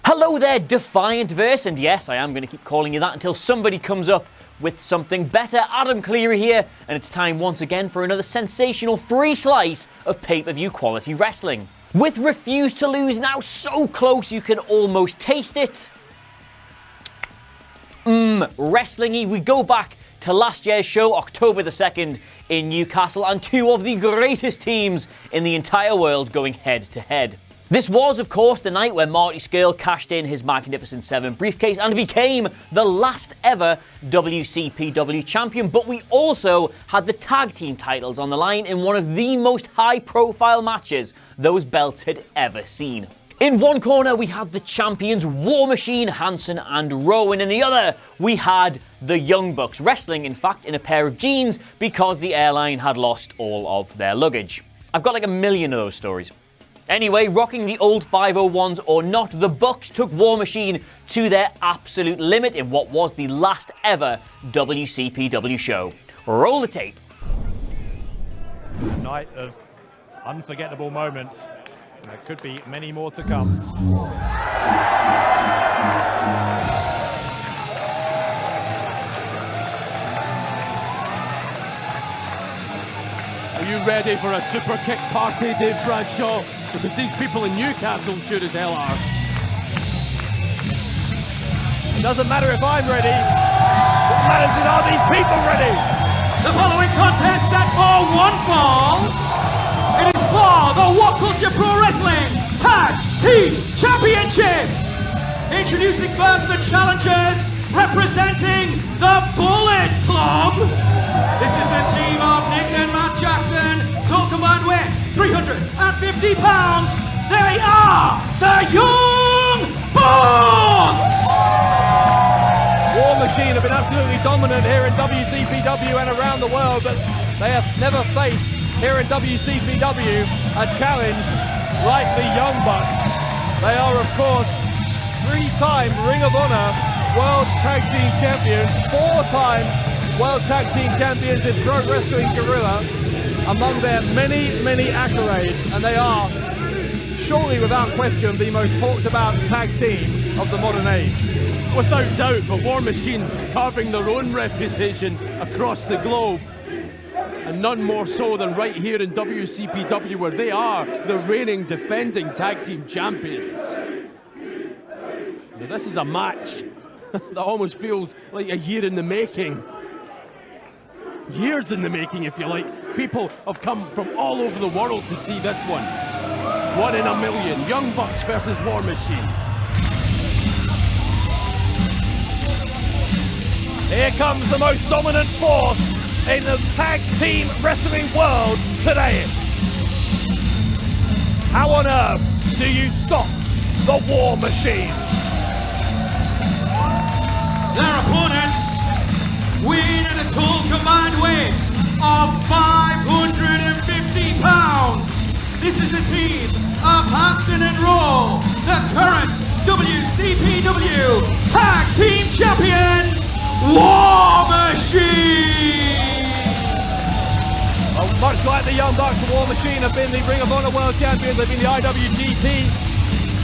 Hello there, Defiant verse, and yes, I am going to keep calling you that until somebody comes up with something better. Adam Cleary here, and it's time once again for another sensational free slice of pay-per-view quality wrestling. With Refuse to Lose now so close you can almost taste it. Wrestling-y, we go back to last year's show, October the 2nd, in Newcastle, and two of the greatest teams in the entire world going head-to-head. This was, of course, the night where Marty Scurll cashed in his Magnificent Seven briefcase and became the last ever WCPW champion, but we also had the tag team titles on the line in one of the most high-profile matches those belts had ever seen. In one corner, we had the champions War Machine, Hanson and Rowan. In the other, we had the Young Bucks, wrestling, in fact, in a pair of jeans because the airline had lost all of their luggage. I've got like a million of those stories. Anyway, rocking the old 501s or not, the Bucks took War Machine to their absolute limit in what was the last ever WCPW show. Roll the tape. Night of unforgettable moments. There could be many more to come. Are you ready for a super kick party, Dave Bradshaw? Because these people in Newcastle sure as hell are. It doesn't matter if I'm ready. What matters is, are these people ready? The following contest set for one fall. It is for the What Culture Pro Wrestling Tag Team Championship. Introducing first the challengers representing the Bullet Club. This is the team of Nick and Matt Jackson, total combined weight 350 pounds. They are the Young Bucks. War Machine have been absolutely dominant here in WCPW and around the world, but they have never faced here in WCPW a challenge like the Young Bucks. They are, of course, three-time Ring of Honor World Tag Team Champions, four-time World Tag Team Champions in Pro Wrestling Guerrilla, among their many, many accolades, and they are, surely without question, the most talked about tag team of the modern age. Without doubt, but War Machine carving their own reputation across the globe. And none more so than right here in WCPW, where they are the reigning, defending tag team champions. Now, this is a match that almost feels like a year in the making. Years in the making, if you like. People have come from all over the world to see this one. 1 in a million. Young Bucks versus War Machine. Here comes the most dominant force in the tag team wrestling world today. How on earth do you stop the War Machine? Their opponents win at a total combined weight of 550 pounds. This is the team of Hanson and Roll, the current WCPW Tag Team Champions, War Machine! Well, much like the Young Bucks, the War Machine have been the Ring of Honor World Champions, they've been the IWGP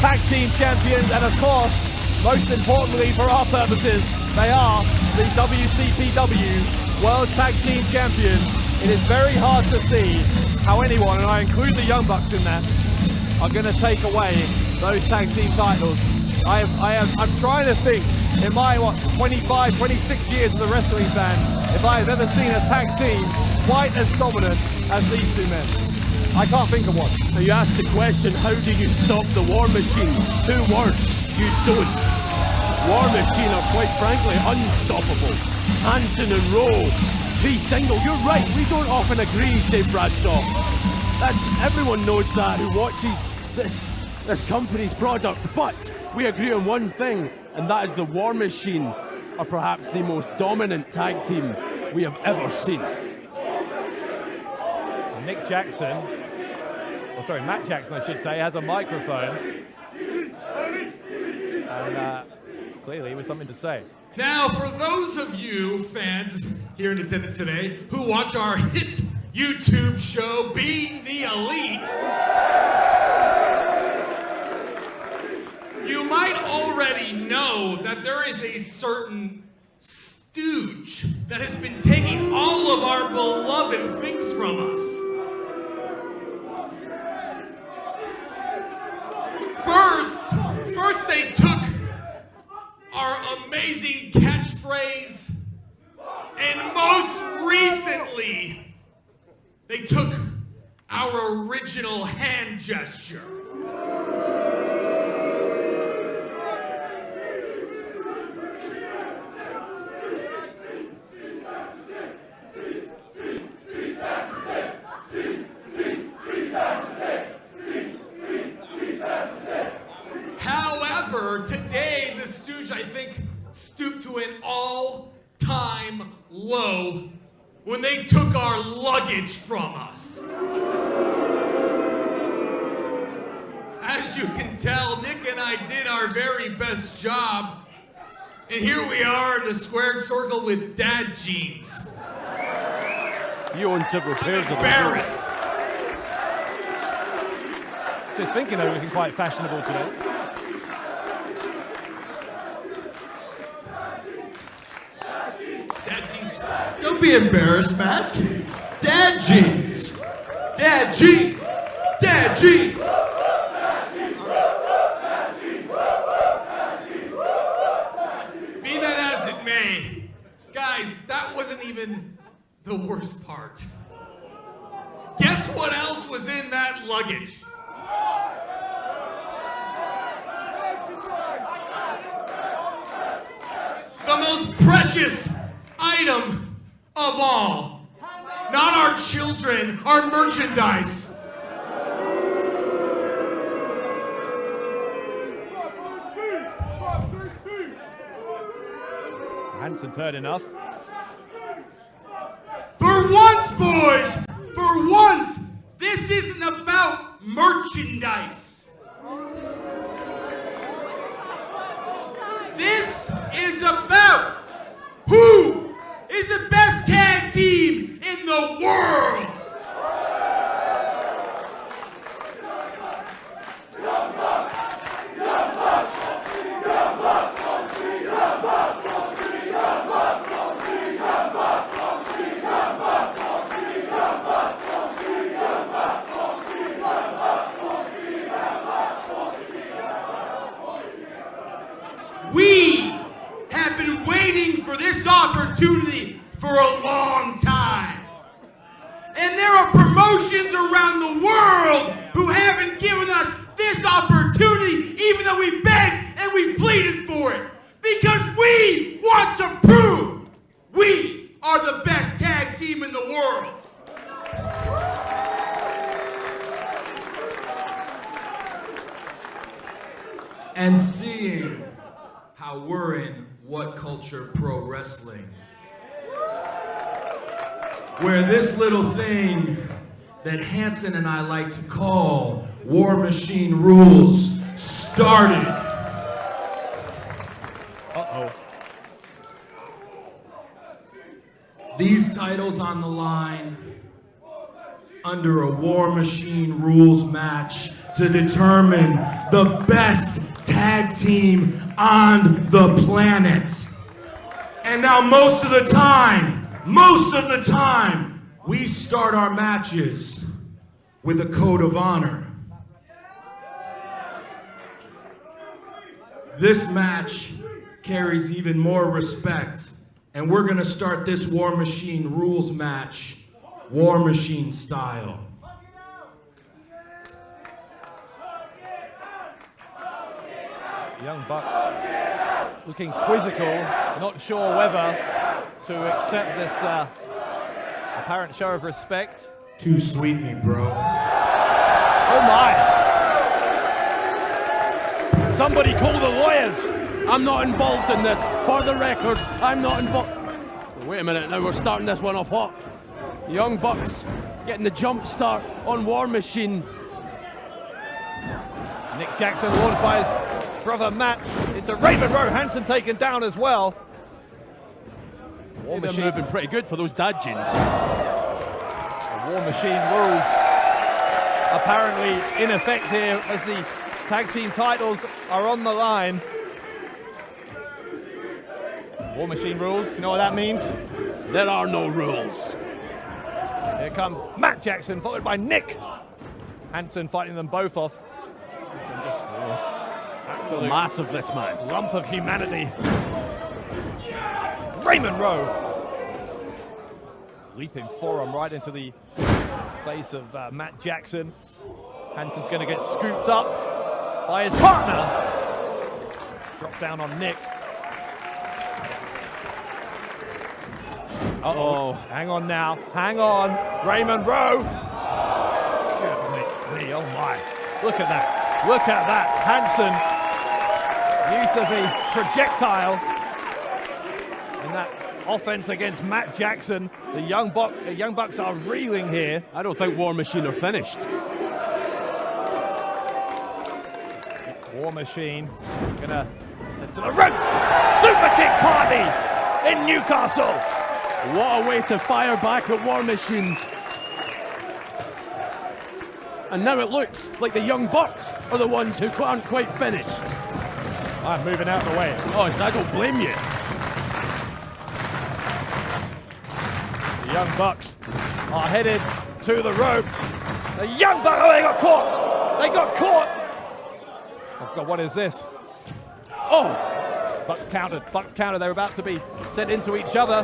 Tag Team Champions, and of course, most importantly for our purposes, they are the WCPW World Tag Team Champions. It is very hard to see how anyone, and I include the Young Bucks in that, are going to take away those tag team titles. I'm trying to think, in my 25, 26 years as a wrestling fan, if I have ever seen a tag team quite as dominant as these two men. I can't think of one. So you ask the question, how do you stop the War Machine? 2 words, you don't. War Machine are quite frankly unstoppable. Hanson and Rowe, be single. You're right, we don't often agree, Dave Bradshaw. Everyone knows that who watches this company's product, but we agree on one thing, and that is the War Machine are perhaps the most dominant tag team we have ever seen. Matt Jackson, I should say, has a microphone. And clearly with something to say. Now, for those of you fans here in attendance today who watch our hit YouTube show, Being the Elite, you might already know that there is a certain stooge that has been taking all of our beloved things from us. First they took our amazing catchphrase, and most recently, they took our original hand gesture. However, today the stooge, I think, stooped to an all-time low when they took our luggage from us. As you can tell, Nick and I did our very best job, and here we are in the squared circle with dad jeans. You own several pairs of them. Embarrassed. Just thinking they're looking quite fashionable today. Dad jeans. Don't be embarrassed, Matt. Dad jeans. Dad jeans. Dad jeans. Be that as it may, guys, that wasn't even the worst part. Guess what else was in that luggage? The most precious item of all. Not our children, our merchandise. Hanson's heard enough. For once, boys, for once, this isn't about merchandise. This is about who is the best tag team in the world. We have been waiting for this opportunity for a long time. And there are promotions around the world who haven't given us this opportunity, even though we begged and we pleaded for it. Because we want to prove we are the best tag team in the world. And seeing how we're in What Culture Pro Wrestling, where this little thing that Hanson and I like to call War Machine Rules started. Uh-oh. These titles on the line under a War Machine Rules match to determine the best tag team on the planet. And now most of the time, we start our matches with a code of honor. This match carries even more respect, and we're gonna start this War Machine Rules match, War Machine style. Young Bucks looking quizzical, not sure whether to accept this apparent show of respect. Too sweet me, bro. Oh my! Somebody call the lawyers! I'm not involved in this. For the record, I'm not involved. Wait a minute, now we're starting this one off hot. Young Bucks getting the jump start on War Machine. Nick Jackson launched by his brother Matt into Raven Row. Hanson taken down as well. War Machine moving pretty good for those dad jeans. The War Machine rules apparently in effect here as the Tag team titles are on the line. War Machine rules, you know what that means? There are no rules. Here comes Matt Jackson, followed by Nick. Hansen fighting them both off. Absolute Massive, this man. lump of humanity. Raymond Rowe. Leaping forearm right into the face of Matt Jackson. Hansen's going to get scooped up by his partner. Drop down on Nick. Uh-oh. Hang on now. Hang on. Raymond Rowe. Goodness me. Oh my. Look at that. Look at that. Hansen used as a projectile in that offense against Matt Jackson. The Young Bucks are reeling here. I don't think War Machine are finished. War Machine gonna head to the ropes. Super kick party in Newcastle. What a way to fire back at War Machine. And now it looks like the Young Bucks are the ones who aren't quite finished. I'm moving out of the way. Oh, I don't blame you. The Young Bucks are headed to the ropes. The Young Bucks, oh, they got caught. They got caught. Oh God, what is this? Oh, Bucks countered. Bucks countered. They're about to be sent into each other.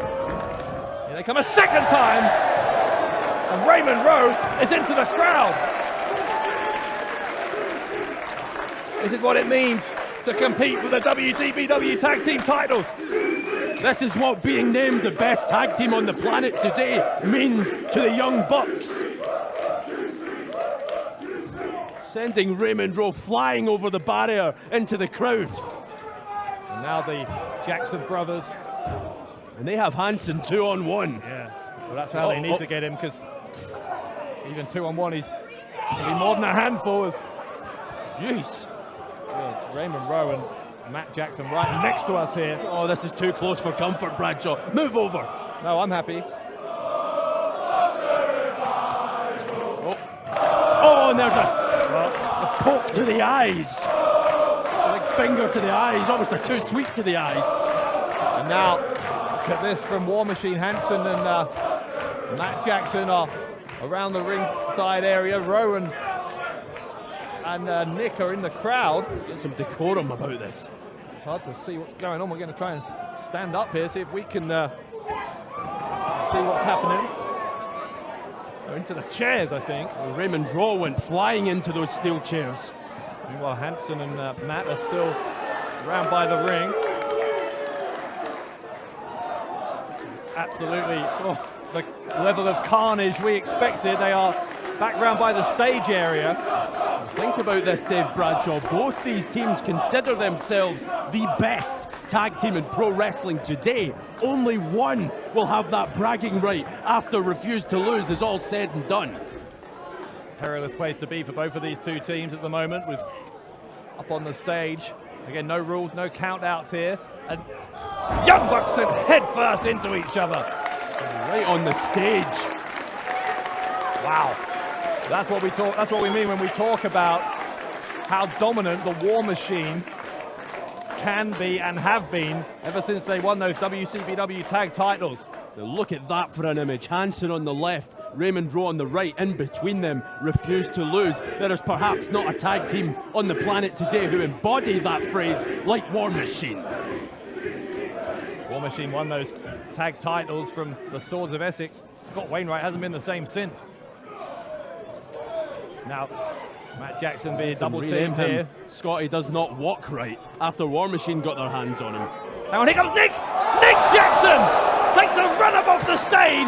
Here they come a second time. And Raymond Rowe is into the crowd. This is what it means to compete for the WCPW Tag Team titles. This is what being named the best tag team on the planet today means to the Young Bucks. Sending Raymond Rowe flying over the barrier into the crowd. And now the Jackson brothers. And they have Hansen 2-on-1. Yeah, well that's how they need to get him, because even 2-on-1 he's going to be more than a handful. Jeez. Yeah, Raymond Rowe and Matt Jackson right next to us here. Oh, this is too close for comfort, Bradshaw. Move over. No, I'm happy. Oh, and there's a poke to the eyes. A big finger to the eyes. Almost a too sweet to the eyes. And now, look at this from War Machine. Hansen and Matt Jackson are around the ringside area. Rowe and Nick are in the crowd. Get some decorum about this. It's hard to see what's going on. We're going to try and stand up here, see if we can see what's happening. They're into the chairs, I think. Well, Raymond Rowe went flying into those steel chairs. Meanwhile, Hansen and Matt are still around by the ring. Absolutely the level of carnage we expected. They are back round by the stage area. Think about this, Dave Bradshaw. Both these teams consider themselves the best tag team in pro wrestling today. Only one will have that bragging right after Refuse to Lose is all said and done. Perilous place to be for both of these two teams at the moment, with up on the stage. Again, no rules, no count-outs here. And Young Bucks sent head first into each other. Right on the stage. Wow. That's what we mean when we talk about how dominant the War Machine can be and have been ever since they won those WCPW tag titles. Now look at that for an image. Hansen on the left, Raymond Rowe on the right. In between them, Refuse to Lose. There is perhaps not a tag team on the planet today who embody that phrase like War Machine. War Machine won those tag titles from the Swords of Essex. Scott Wainwright hasn't been the same since. Now, Matt Jackson being double teamed here. Scotty does not walk right after War Machine got their hands on him. Hang on, here comes Nick! Nick Jackson takes a run up off the stage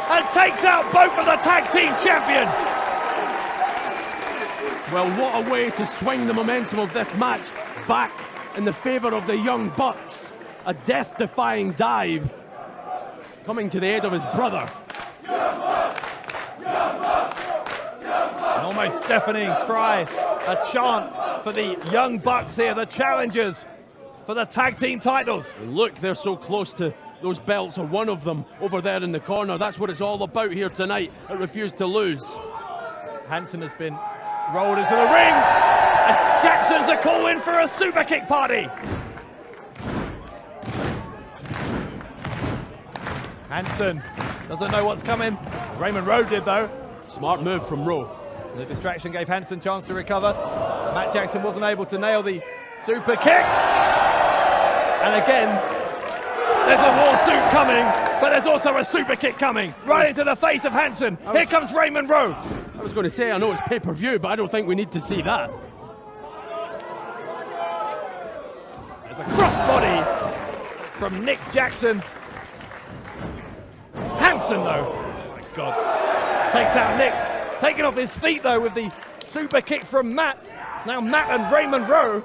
and takes out both of the tag team champions. Well, what a way to swing the momentum of this match back in the favour of the Young Bucks. A death-defying dive coming to the aid of his brother. An almost deafening cry, a chant for the Young Bucks here, the challengers for the tag team titles. Look, they're so close to those belts, or one of them over there in the corner. That's what it's all about here tonight at Refuse to Lose. Hansen has been rolled into the ring, Jacksons are calling for a super kick party. Hansen doesn't know what's coming. Raymond Rowe did though. Smart move from Rowe. The distraction gave Hansen a chance to recover. Matt Jackson wasn't able to nail the super kick. And again, there's a war suit coming, but there's also a super kick coming right into the face of Hansen. Here comes Raymond Rowe. I was going to say, I know it's pay-per-view, but I don't think we need to see that. There's a crossbody from Nick Jackson. Hansen though, oh my God, takes out Nick. Taking off his feet though with the super kick from Matt. Now Matt and Raymond Rowe.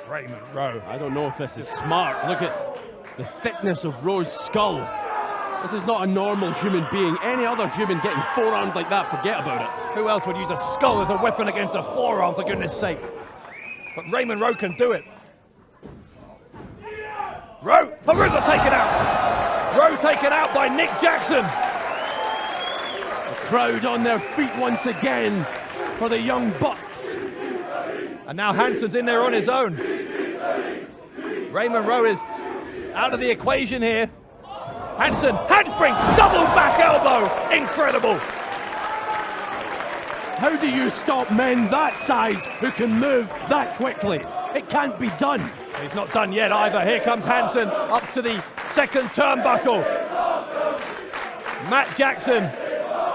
Raymond Rowe. I don't know if this is smart. Look at the thickness of Rowe's skull. This is not a normal human being. Any other human getting forearmed like that, forget about it. Who else would use a skull as a weapon against a forearm, for goodness sake? But Raymond Rowe can do it. Rowe, Haruga taken out. Rowe taken out by Nick Jackson. Crowd on their feet once again for the Young Bucks. And now Hansen's in there on his own. Raymond Rowe is out of the equation here. Hansen, handspring, double back elbow, incredible. How do you stop men that size who can move that quickly? It can't be done. He's not done yet either. Here comes Hansen up to the second turnbuckle. Matt Jackson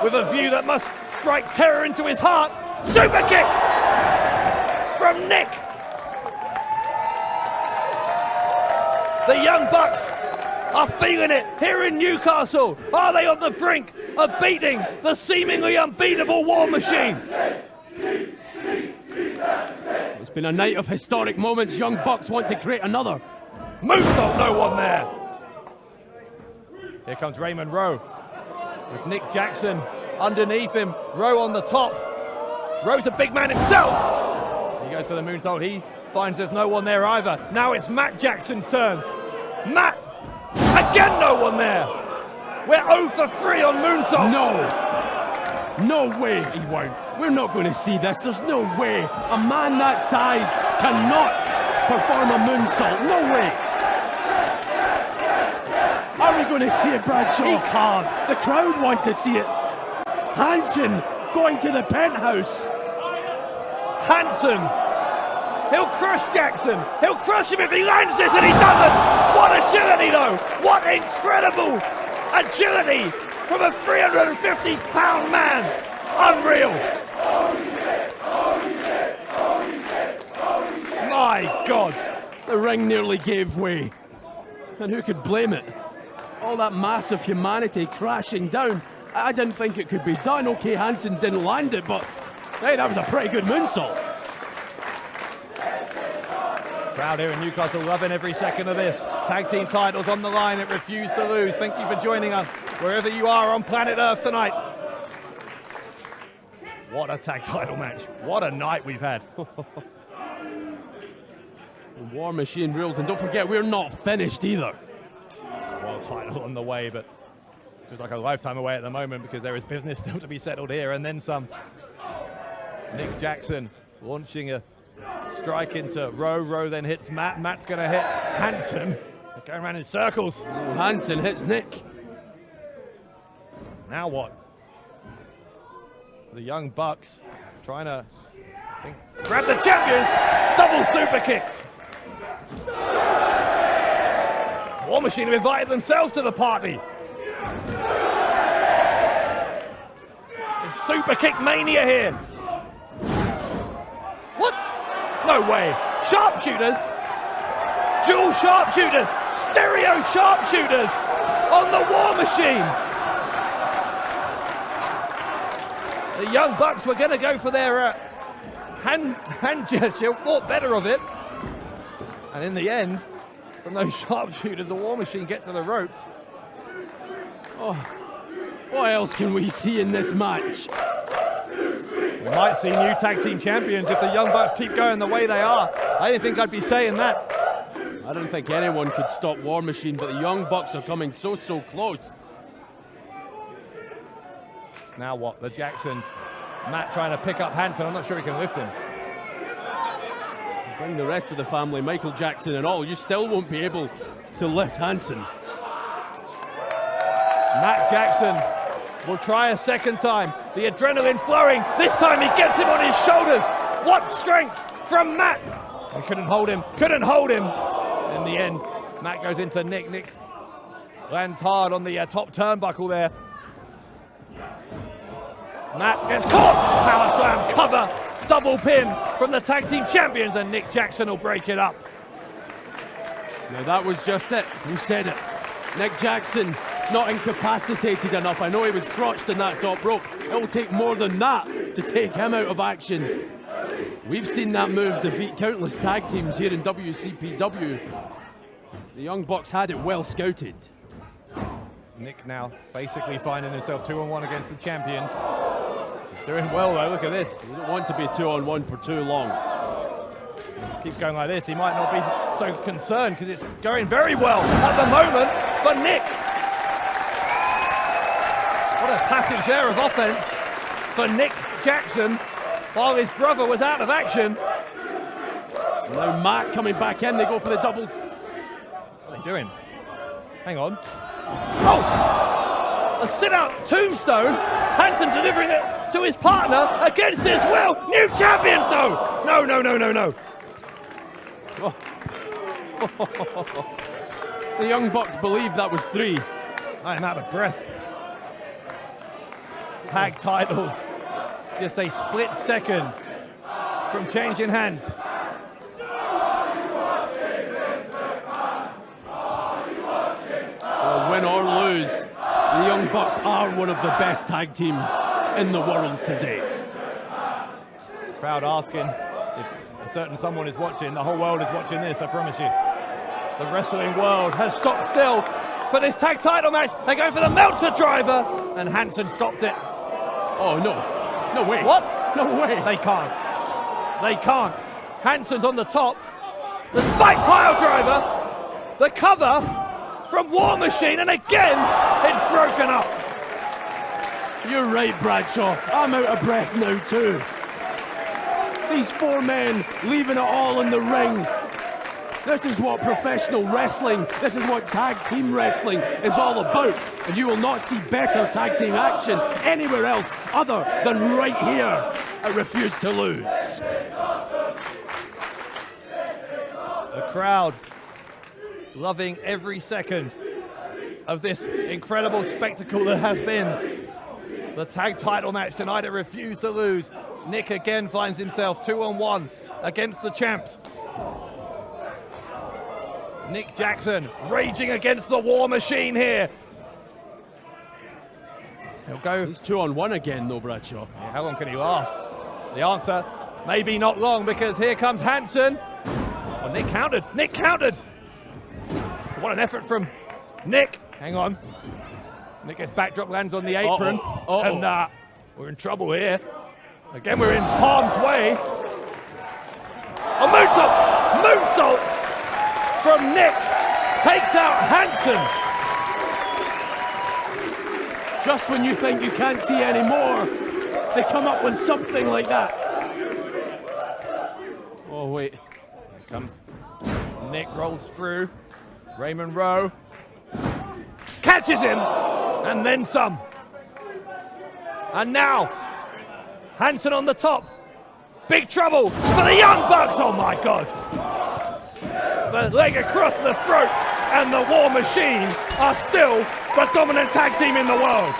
with a view that must strike terror into his heart. Super kick from Nick. The Young Bucks are feeling it here in Newcastle. Are they on the brink of beating the seemingly unbeatable War Machine? It's been a night of historic moments. Young Bucks want to create another. Moonsault, no one there. Here comes Raymond Rowe with Nick Jackson underneath him. Rowe on the top. Rowe's a big man himself. He goes for the moonsault. He finds there's no one there either. Now it's Matt Jackson's turn. Matt, again no one there. We're 0 for 3 on moonsaults. No way he won't. We're not going to see this. There's no way a man that size cannot perform a moonsault. No way. Are we going to see it, Bradshaw? He can't. The crowd want to see it. Hansen going to the penthouse. Hansen. He'll crush Jackson. He'll crush him if he lands this, and he doesn't. What agility, though. What incredible agility from a 350-pound man. Unreal. My God. The ring nearly gave way. And who could blame it? All that mass of humanity crashing down. I didn't think it could be done. Okay, Hansen didn't land it, but hey, that was a pretty good moonsault. Crowd here in Newcastle loving every second of this. Tag team titles on the line. It refused to lose. Thank you for joining us wherever you are on planet Earth tonight. What a tag title match. What a night we've had. War Machine rules, and don't forget, we're not finished either. World title on the way, but feels like a lifetime away at the moment because there is business still to be settled here, and then some. Nick Jackson launching a strike into Rowe. Rowe then hits Matt. Matt's going to hit Hansen. They're going around in circles. Hansen hits Nick. Now what? The Young Bucks trying to grab the champions. Double super kicks. War Machine have invited themselves to the party. It's super kick mania here. What? No way. Sharpshooters. Dual sharpshooters. Stereo sharpshooters on the War Machine. The Young Bucks were going to go for their hand gesture, thought better of it. And in the end, from those sharpshooters, the War Machine get to the ropes. Oh, what else can we see in this match? We might see new tag team champions if the Young Bucks keep going the way they are. I didn't think I'd be saying that. I don't think anyone could stop War Machine, but the Young Bucks are coming so close. Now what? The Jacksons Matt trying to pick up Hansen. I'm not sure he can lift him. Bring the rest of the family, Michael Jackson and all. You still won't be able to lift Hansen. Matt Jackson will try a second time. The adrenaline flowing. This time he gets him on his shoulders. What strength from Matt. He couldn't hold him. Couldn't hold him. In the end, Matt goes into Nick. Nick lands hard on the top turnbuckle there. Matt gets caught. Power slam cover. Double pin from the tag team champions, and Nick Jackson will break it up. Now that was just it. We said it. Nick Jackson not incapacitated enough. I know he was crotched in that top rope. It'll take more than that to take him out of action. We've seen that move defeat countless tag teams here in WCPW. The Young Bucks had it well scouted. Nick now basically finding himself 2-on-1 against the champions. He's doing well though, look at this. You don't want to be 2-on-1 for too long. Keeps going like this, he might not be so concerned because it's going very well at the moment for Nick. What a passage there of offense for Nick Jackson while his brother was out of action. Now Matt coming back in, they go for the double. What are they doing? Hang on. Oh! A sit-out tombstone. Hansen delivering it to his partner against his will. New champions, no! No. Oh. The Young Bucks believe that was 3. I am out of breath. Tag titles. Just a split second from changing hands. Well, win or lose, the Young Bucks are one of the best tag teams in the world today. Crowd asking if a certain someone is watching. The whole world is watching this, I promise you. The wrestling world has stopped still for this tag title match. They're going for the Meltzer driver, and Hansen stopped it. Oh, no. No way. What? No way. They can't. Hansen's on the top. The spike pile driver. The cover from War Machine, and again, it's broken up. You're right, Bradshaw. I'm out of breath now, too. These 4 men leaving it all in the ring. This is what professional wrestling, this is what tag team wrestling is all about. And you will not see better tag team action anywhere else other than right here at Refuse to Lose. The crowd loving every second of this incredible spectacle that has been the tag title match tonight at Refuse to Lose. Nick again finds himself 2-on-1 against the champs. Nick Jackson raging against the War Machine here. He'll go. He's 2-on-1 again, though, Bradshaw. Yeah, how long can he last? The answer, maybe not long, because here comes Hansen. Oh, Nick countered. What an effort from Nick. Hang on. Nick gets backdrop, lands on the apron. And we're in trouble here. Again, we're in harm's way. A moonsault from Nick. Takes out Hansen. Just when you think you can't see any more, they come up with something like that. Oh, wait. Here comes Nick, rolls through. Raymond Rowe catches him, and then some. And now, Hansen on the top. Big trouble for the Young Bucks. Oh my God. The leg across the throat, and the War Machine are still the dominant tag team in the world.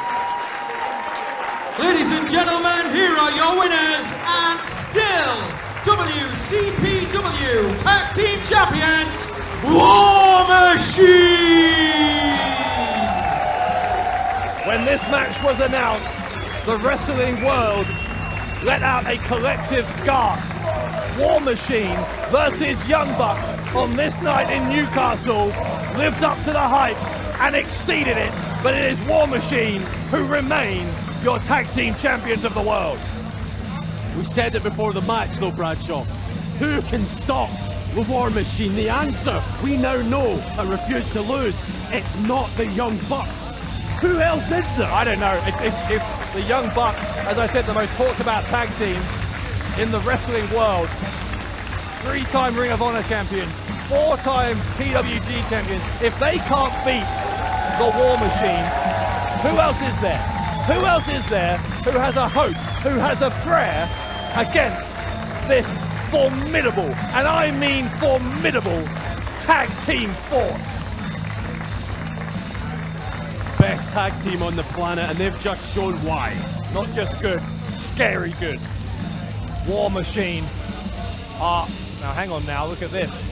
Ladies and gentlemen, here are your winners and still WCPW Tag Team Champions, War Machine! When this match was announced, the wrestling world let out a collective gasp. War Machine versus Young Bucks on this night in Newcastle lived up to the hype and exceeded it, but it is War Machine who remain your tag team champions of the world. We said it before the match, though, Bradshaw. Who can stop the War Machine? The answer we now know and refuse to lose. It's not the Young Bucks. Who else is there? I don't know. If The Young Bucks, as I said, the most talked about tag team in the wrestling world. 3-time Ring of Honor champions, 4-time PWG champions. If they can't beat the War Machine, who else is there? Who else is there who has a hope, who has a prayer against this formidable, and I mean formidable, tag team force? Best tag team on the planet, and they've just shown why. Not just good, scary good. War Machine are, now hang on now, look at this.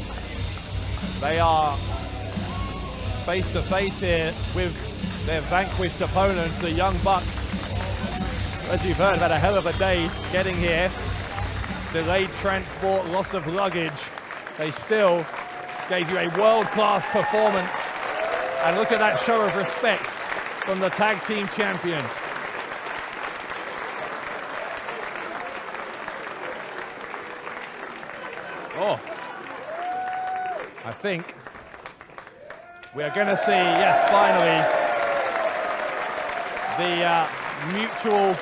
They are face to face here with their vanquished opponents, the Young Bucks. As you've heard, had a hell of a day getting here. Delayed transport, loss of luggage. They still gave you a world-class performance. And look at that show of respect from the tag team champions. Oh, I think we are going to see, yes, finally, the mutual,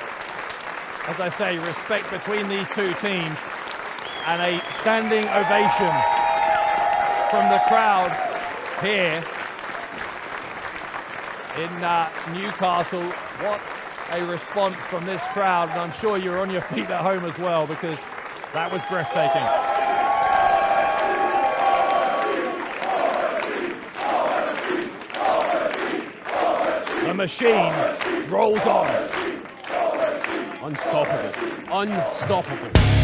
as I say, respect between these two teams, and a standing ovation from the crowd here in Newcastle. What a response from this crowd, and I'm sure you're on your feet at home as well, because that was breathtaking. The machine rolls on. Unstoppable. Unstoppable.